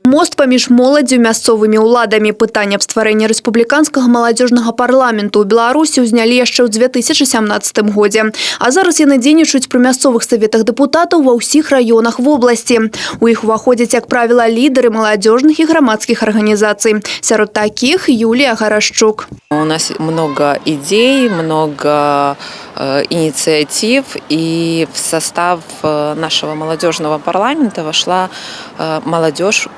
Мост паміж моладдзю, мясцовымі ўладамі. Пытанне аб стварэнні рэспубліканскага маладзёжнага парламенту ў Беларусі ўзнялі яшчэ ў 2017 годзе. А зараз яны дзейнічаюць пры мясцовых саветах дэпутатаў ва ўсіх раёнах вобласці. У іх уваходзяць, як правіла, лідары маладзёжных і грамадскіх арганізацый. Сярод такіх Юлія Гарашчук. У нас много идей, много инициатив, и в состав нашего молодежного парламента вошла молодежь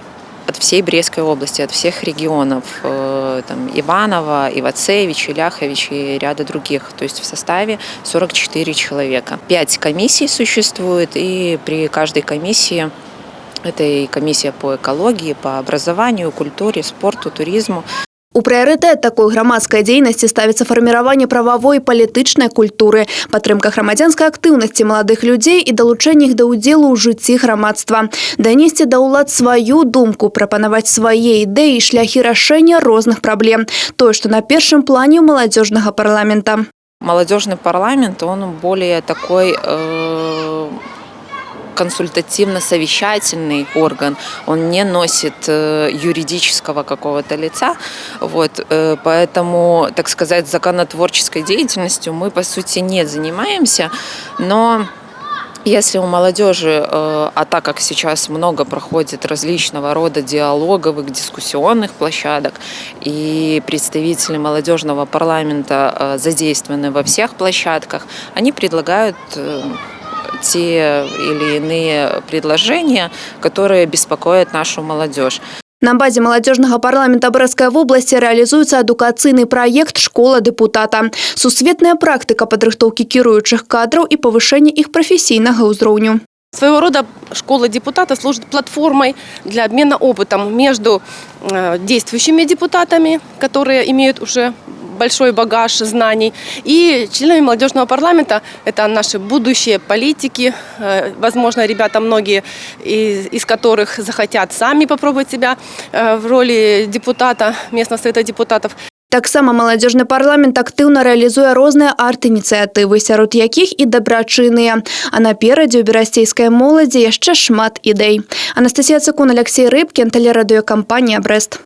от всей Брестской области, от всех регионов, там, Иваново, Ивацевич, Ляхович и ряда других. То есть в составе 44 человека. 5 комиссий существует, и при каждой комиссии, это и комиссия по экологии, по образованию, культуре, спорту, туризму. У прыярытэт такой грамадскай дзейнасці ставіцца фарміраванне прававой і палітычнай культуры, падтрымка грамадзянскай актыўнасці маладых людзей і далучэнне іх да ўдзелу ў жыцці грамадства. Данесці да ўлад сваю думку, прапанаваць свае ідэі і шляхі рашэння розных праблем. Тое, што на першым плане ў маладзёжнага парламента. Молодежный парламент, он более такой консультативно-совещательный орган, он не носит юридического какого-то лица, вот, поэтому, так сказать, законотворческой деятельностью мы, по сути, не занимаемся, но если у молодежи, а так как сейчас много проходит различного рода диалоговых, дискуссионных площадок, и представители молодежного парламента задействованы во всех площадках, они предлагают те или иные предложения, которые беспокоят нашу молодежь. На базе маладзёжнага парламента Брестской области реализуется адукацыйны проект «Школа депутата». Сусветная практика падрыхтоўкі кіруючых кадраў и повышения их профессійнага ўзроўню. Своего рода школа депутата служит платформой для обмена опытом между действующими депутатами, которые имеют уже большой багаж знаний, и членами молодежного парламента. Это наши будущие политики, возможно, ребята, многие из которых захотят сами попробовать себя в роли депутата, местного совета депутатов. Таксама маладзёжны парламент актыўна рэалізуе розныя арт-ініцыятывы, сярод якіх і дабрачынныя. А наперадзе ў берасцейскай моладзі яшчэ шмат ідэй. Анастасія Цыкун, Алексей Рыбкін, тэлерадыёкампанія «Брест».